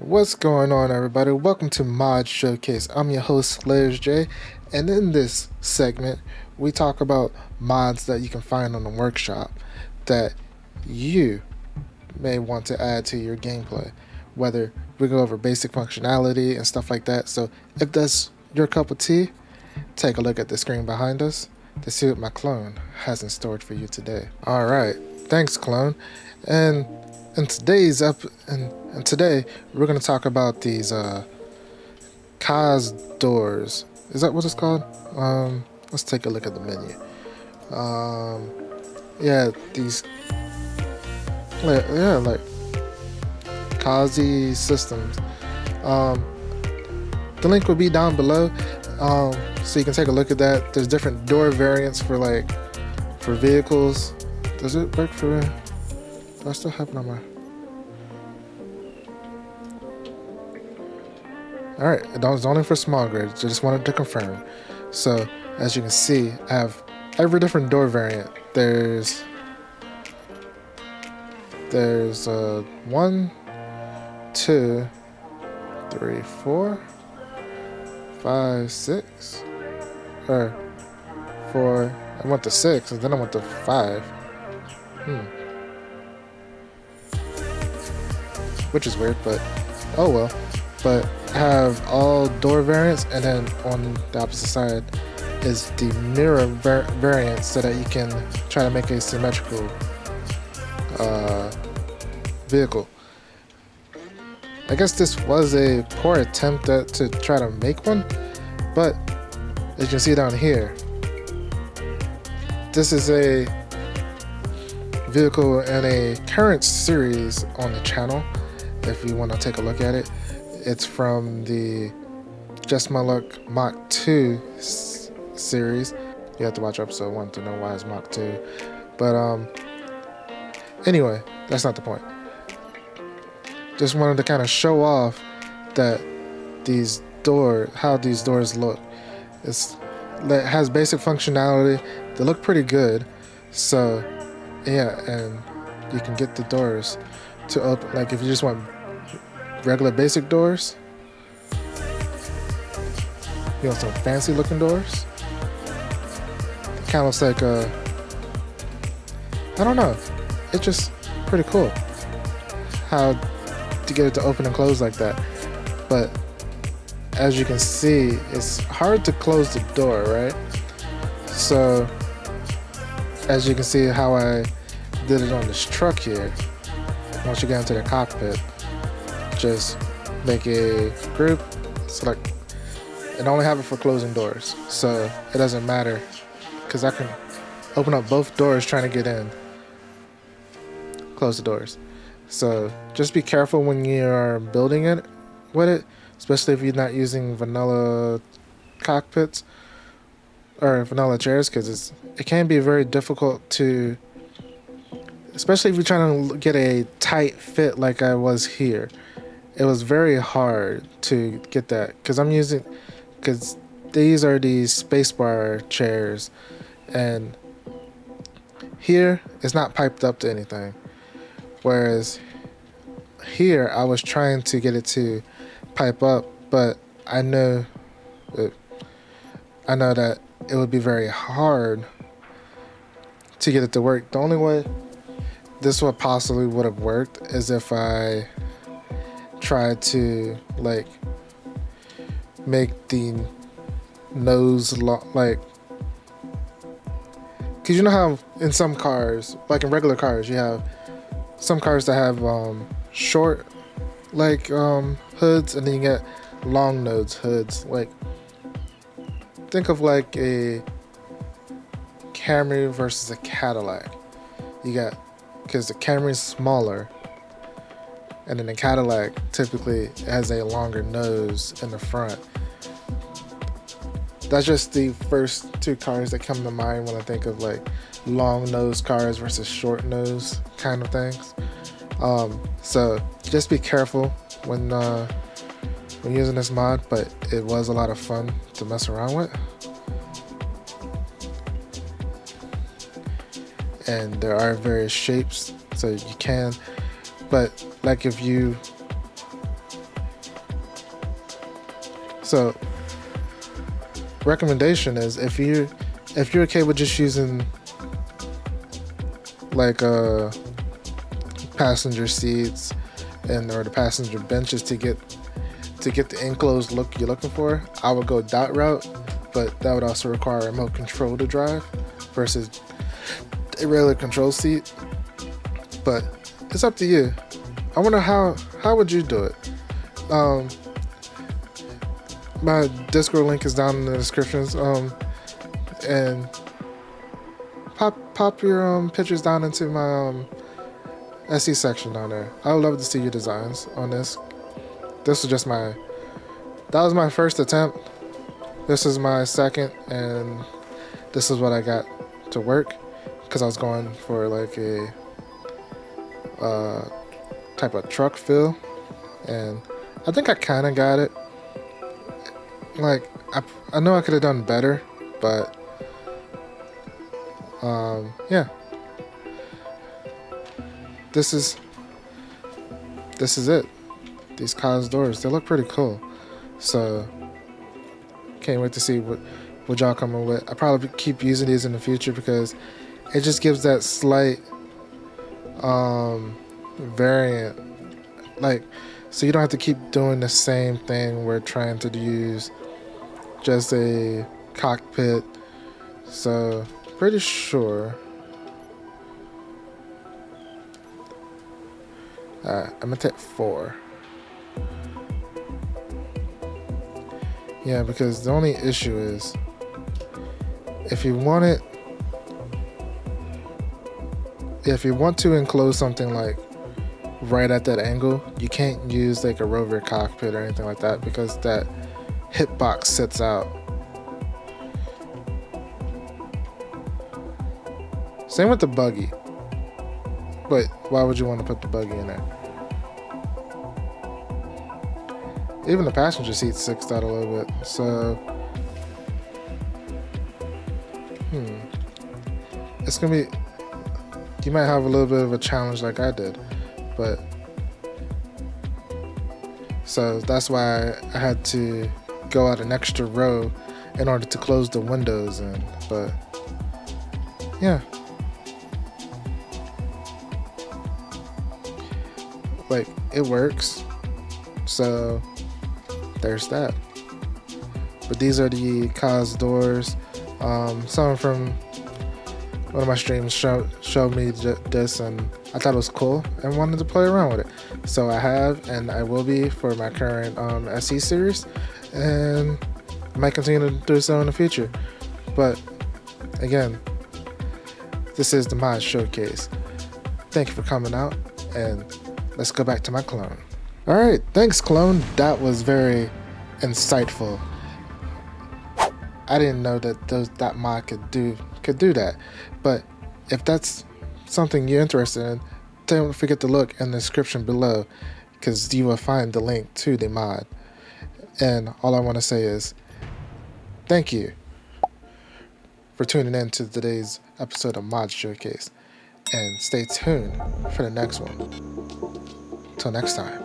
What's going on, everybody? Welcome to Mod Showcase. I'm your host, Layers J, and in this segment, we talk about mods that you can find on the workshop that you may want to add to your gameplay. Whether we go over basic functionality and stuff like that. So, if that's your cup of tea, take a look at the screen behind us to see what my clone has in store for you today. All right, thanks, clone. And in today's and today we're gonna talk about these KhaAZ doors. Is that what it's called? Let's take a look at the menu. Yeah, these like KhaAZ systems. The link will be down below, so you can take a look at that. There's different door variants for vehicles. Does it work for? Do I still have it on my? Alright, it's only for small grids. Just wanted to confirm. So, as you can see, I have every different door variant. There's 1, 2, 3, 4, 5, 6, or 4. I went to 6, and then I went to 5. Which is weird, but oh well. But I have all door variants, and then on the opposite side is the mirror variant, so that you can try to make a symmetrical vehicle. I guess this was a poor attempt to try to make one, but as you can see down here, this is a vehicle in a current series on the channel. If you want to take a look at it, it's from the Just My Luck Mach 2 series. You have to watch episode 1 to know why it's Mach 2. But anyway, that's not the point. Just wanted to kind of show off that how these doors look. It has basic functionality. They look pretty good. So yeah, and you can get the doors to open. Like if you just want regular basic doors, you want some fancy looking doors. It kind of looks like I don't know. It's just pretty cool how to get it to open and close like that. But as you can see, it's hard to close the door, right? So as you can see how I did it on this truck here. Once you get into the cockpit, just make a group, select, and only have it for closing doors. So it doesn't matter, because I can open up both doors trying to get in, close the doors. So just be careful when you're building it with it, especially if you're not using vanilla cockpits or vanilla chairs, because it can be very difficult to, especially if you're trying to get a tight fit like I was here. It was very hard to get that, because these are these spacebar chairs, and here it's not piped up to anything. Whereas here I was trying to get it to pipe up, but I know that it would be very hard to get it to work. The only way this would possibly would have worked is if I tried to like make the nose like, because you know how in some cars, like in regular cars, you have some cars that have short like hoods, and then you get long nose hoods. Like think of like a Camry versus a Cadillac. You got, because the Camry is smaller, and then the Cadillac typically has a longer nose in the front. That's just the first two cars that come to mind when I think of like long nose cars versus short nose kind of things. So just be careful when using this mod, but it was a lot of fun to mess around with. And there are various shapes, so you can, but like if you So recommendation is if you're okay with just using like passenger seats or the passenger benches to get the enclosed look you're looking for, I would go that route, but that would also require a remote control to drive versus a regular control seat. But it's up to you. I wonder how would you do it? My Discord link is down in the descriptions. And pop your pictures down into my SE section down there. I would love to see your designs on this. That was my first attempt. This is my second, and this is what I got to work, because I was going for like a type of truck feel, and I think I kind of got it. Like I know I could have done better, but yeah, this is it. These KhaAZ doors, they look pretty cool, so can't wait to see what y'all come up with. I probably keep using these in the future because it just gives that slight variant, like, so you don't have to keep doing the same thing. We're trying to use just a cockpit. So pretty sure I'm gonna take 4. Yeah, because the only issue is if you want to enclose something like right at that angle, you can't use like a rover cockpit or anything like that because that hitbox sits out. Same with the buggy. But why would you want to put the buggy in there? Even the passenger seat sticks out a little bit. So it's gonna be, you might have a little bit of a challenge like I did, but so that's why I had to go out an extra row in order to close the windows in. But yeah, like, it works. So there's that. But these are the KhaAZ doors. Someone from one of my streams showed me this, and I thought it was cool and wanted to play around with it. So I have, and I will be for my current SE series, and I might continue to do so in the future. But again, this is the mod showcase. Thank you for coming out, and let's go back to my clone. All right, thanks, clone. That was very insightful. I didn't know that mod could do that. But if that's something you're interested in, don't forget to look in the description below, because you will find the link to the mod. And all I want to say is thank you for tuning in to today's episode of Mod Showcase, and stay tuned for the next one. Till next time.